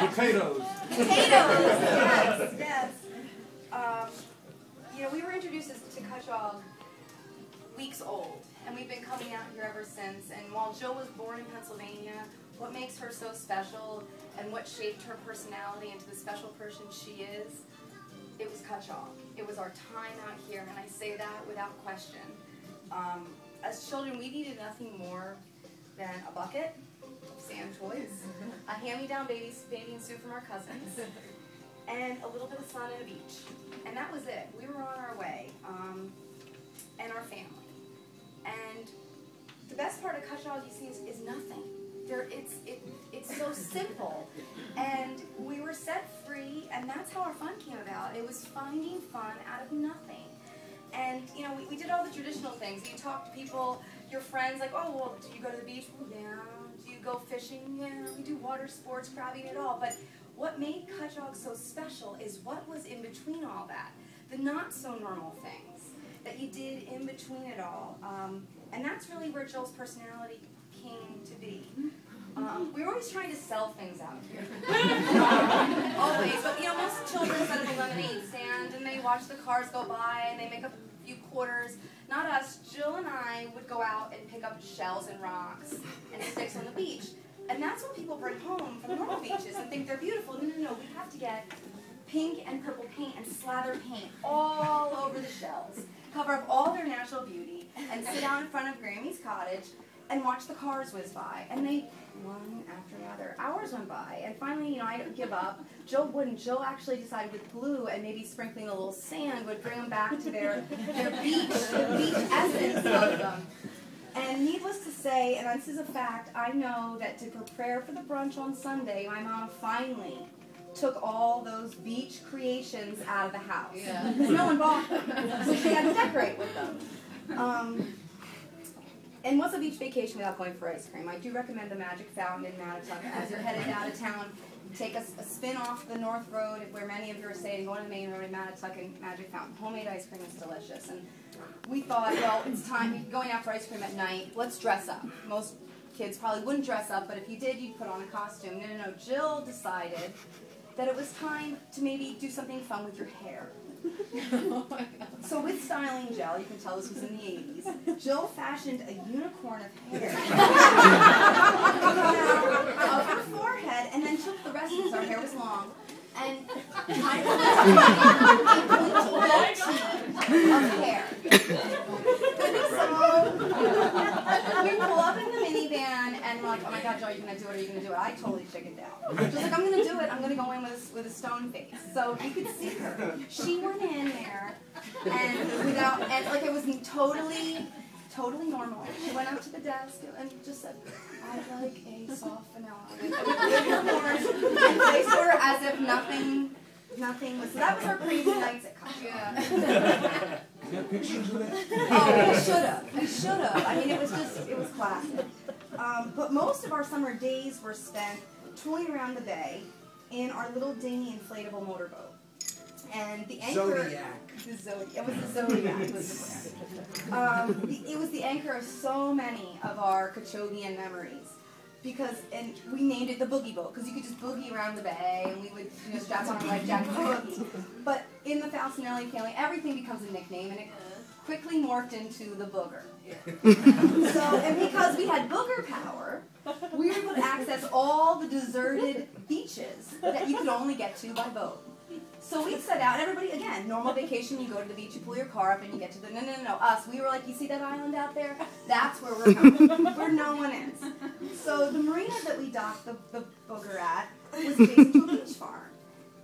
Potatoes. Potatoes, yes. You know, we were introduced to Cutchogue weeks old, and we've been coming out here ever since. And while Jill was born in Pennsylvania, what makes her so special and what shaped her personality into the special person she is, it was Cutchogue. It was our time out here, and I say that without question. As children, we needed nothing more than a bucket of sand toys, a hand-me-down bathing suit from our cousins, and a little bit of sun and a beach. And that was it. We were on our way, and our family. And the best part of Cutchogue, you see, is nothing. It's so simple. And we were set free, and that's how our fun came about. It was finding fun out of nothing. And, you know, we did all the traditional things. You talk to people, your friends, like, oh, well, do you go to the beach? Well, yeah. Do you go fishing? Yeah. We do water sports, crabbing, and all. But what made Cutchogue so special is what was in between all that. The not-so-normal things that you did in between it all. And that's really where Jill's personality came to be. We were always trying to sell things out here. Always. But, you know, most children set up a lemonade stand and they watch the cars go by and they make up a few quarters. Not us. Jill and I would go out and pick up shells and rocks and sticks on the beach. And that's what people bring home from normal beaches and think they're beautiful. No, no, no. We have to get pink and purple paint and slather paint all over the shells, cover up all their natural beauty, and sit down in front of Grammy's cottage and watch the cars whiz by. And they, one after another, hours went by. And finally, you know, I didn't give up. Jill wouldn't. Jill actually decided with glue and maybe sprinkling a little sand would bring them back to their beach essence of them. And needless to say, and this is a fact, I know that to prepare for the brunch on Sunday, my mom finally took all those beach creations out of the house. Yeah. Because no one bought them. So she had to decorate with them. And what's a beach vacation without going for ice cream? I do recommend the Magic Fountain in Mattituck. As you're headed out of town, take a spin off the North Road where many of you are staying, go on the main road in Mattituck and Magic Fountain. Homemade ice cream is delicious. And we thought, well, it's time, going out for ice cream at night, let's dress up. Most kids probably wouldn't dress up, but if you did, you'd put on a costume. No, no, no. Jill decided that it was time to maybe do something fun with your hair. Oh my God. So with styling gel, you can tell this was in the 80s, Jill fashioned a unicorn of hair of her forehead and then took the rest of our hair was long and I of hair. So we pull up in the minivan and we're like, oh my God, Joe, are you going to do it? Are you going to do it? I totally chickened out. She's like, I'm going to do it. I'm going to go in with a stone face. So you could see her. She went in there and like it was totally normal. She went up to the desk and just said, I'd like a soft vanilla. And placed her as if nothing was. So that was our crazy nights at Cutchogue. Yeah. You got pictures of it? Oh, we should have. I mean, it was classic. But most of our summer days were spent tooling around the bay in our little dingy inflatable motorboat. And the anchor, Zodiac. It was the Zodiac. It was the anchor of so many of our Cutchogian memories. And we named it the Boogie Boat, because you could just boogie around the bay, and we would strap on our life jackets. But in the Falcinelli family, everything becomes a nickname, and it quickly morphed into the Booger. And because we had booger power, we were able to access all the deserted beaches that you could only get to by boat. So we set out, everybody, again, normal vacation, you go to the beach, you pull your car up, and you get to the, no, us. We were like, you see that island out there? That's where we're going, where no one is. So the marina that we docked the booger at was based to a beach farm.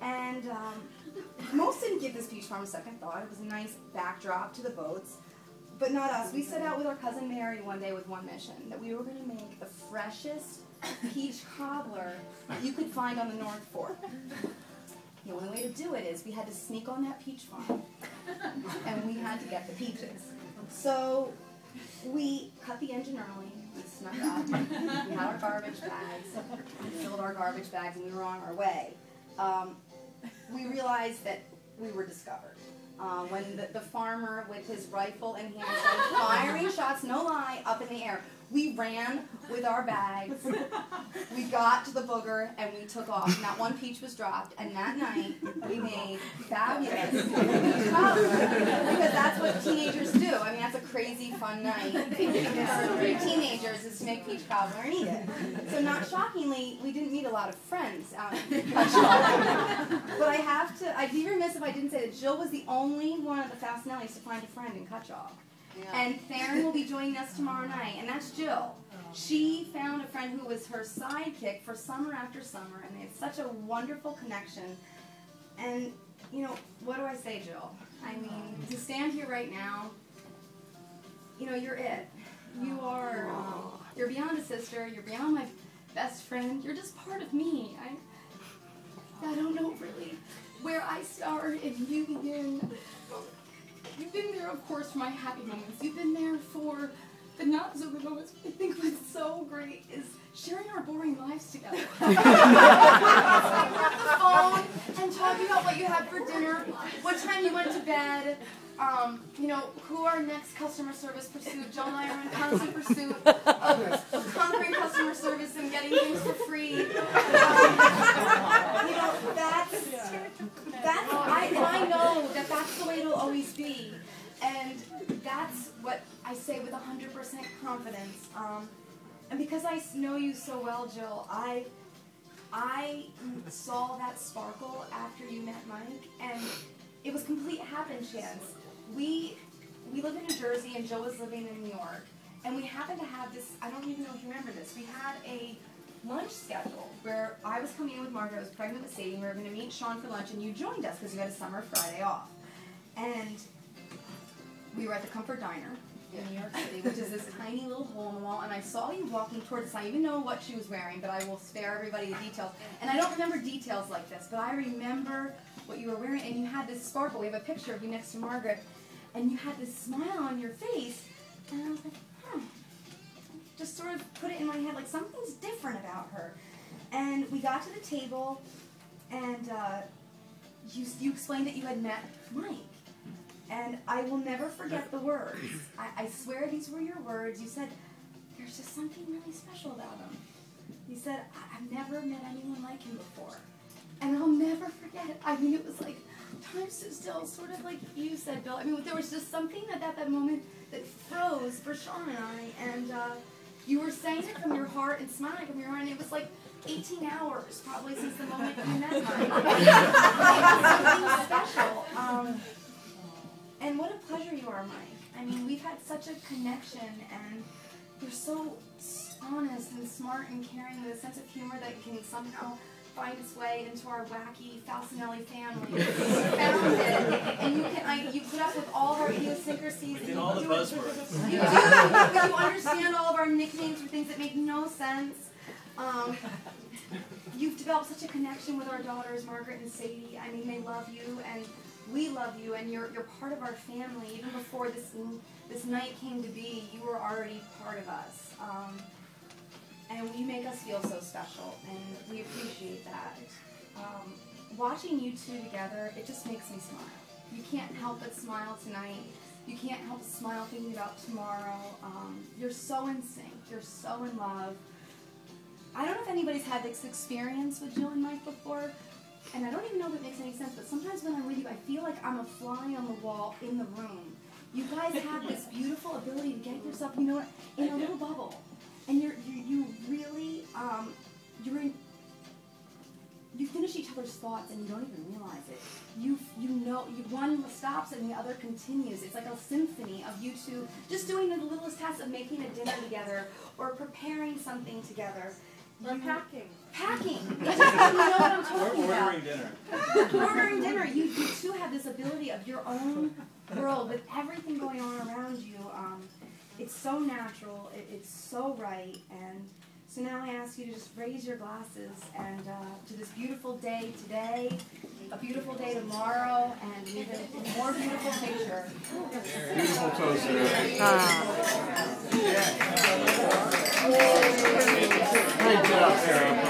And most didn't give this beach farm a second thought. It was a nice backdrop to the boats. But not us. We set out with our cousin Mary one day with one mission, that we were going to make the freshest peach cobbler you could find on the North Fork. The only way to do it is we had to sneak on that peach farm, and we had to get the peaches. So we cut the engine early, we snuck up, we had our garbage bags, we filled our garbage bags, and we were on our way. We realized that we were discovered. When the farmer with his rifle in hand started firing shots, no lie, up in the air. We ran with our bags. We got to the booger and we took off. Not one peach was dropped. And that night we made fabulous peach cobbler, because that's what teenagers do. I mean, that's a crazy fun night for 3 teenagers, is to make peach cobbler and eat it. So not shockingly, we didn't meet a lot of friends out in Cutchogue. But I'd be remiss if I didn't say that Jill was the only one of the Fasinellis to find a friend in Cutchogue. Yeah. And Theron will be joining us tomorrow night, and that's Jill. She found a friend who was her sidekick for summer after summer, and they had such a wonderful connection. And, you know, what do I say, Jill? I mean, to stand here right now, you know, you're it. You are, you're beyond a sister, you're beyond my best friend, you're just part of me. I don't know really where I start and you begin. You've been there, of course, for my happy moments. You've been there for the not so good moments. What I think was so great is sharing our boring lives together. On the phone and talking about what you had for dinner, what time you went to bed, you know, who our next customer service pursued. Joe and I are in constant pursuit of conquering customer service and getting things for free. You know, I know that that's the way it'll always be. And that's what I say with 100% confidence. And because I know you so well, Jill, I saw that sparkle after you met Mike, and it was complete happen chance. We live in New Jersey, and Jill was living in New York, and we happened to have this, I don't even know if you remember this, we had a lunch schedule where I was coming in with Margaret, I was pregnant with Sadie, and we were going to meet Sean for lunch, and you joined us because you had a summer Friday off. And we were at the Comfort Diner in New York City, which is this tiny little hole in the wall, and I saw you walking towards us. I even know what she was wearing, but I will spare everybody the details. And I don't remember details like this, but I remember what you were wearing, and you had this sparkle. We have a picture of you next to Margaret, and you had this smile on your face, and I was like, huh. Just sort of put it in my head, like something's different about her. And we got to the table, and you explained that you had met Mike. And I will never forget the words. I swear these were your words. You said, there's just something really special about him. You said, I've never met anyone like him before. And I'll never forget it. I mean, it was like, time stood still, sort of like you said, Bill. I mean, there was just something at that moment that froze for Sean and I. And you were saying it from your heart and smiling from your heart. And it was like 18 hours, probably, since the moment you met Mike. Something special. And what a pleasure you are, Mike. I mean, we've had such a connection, and you're so honest and smart and caring with a sense of humor that can somehow find its way into our wacky Fasinelli family. You found it, and you put up with all of our idiosyncrasies. And all the buzzwords. You do. You understand all of our nicknames for things that make no sense. You've developed such a connection with our daughters, Margaret and Sadie. I mean, they love you, and we love you, and you're part of our family. Even before this night came to be, you were already part of us. And you make us feel so special, and we appreciate that. Watching you two together, it just makes me smile. You can't help but smile tonight. You can't help but smile thinking about tomorrow. You're so in sync. You're so in love. I don't know if anybody's had this experience with Jill and Mike before, and I don't even know if it makes any sense, but sometimes when I'm with you, I feel like I'm a fly on the wall in the room. You guys have this beautiful ability to get yourself, you know, in a little bubble. And you really, you finish each other's thoughts and you don't even realize it. One stops and the other continues. It's like a symphony of you two just doing the littlest tasks of making a dinner together or preparing something together. Or packing. Packing. You know what I'm talking about. Ordering dinner. Ordering dinner. You two have this ability of your own world with everything going on around you. It's so natural. It's so right. And so now I ask you to just raise your glasses and to this beautiful day today, a beautiful day tomorrow, and an even more beautiful picture. Beautiful toast there. Great job, Sarah.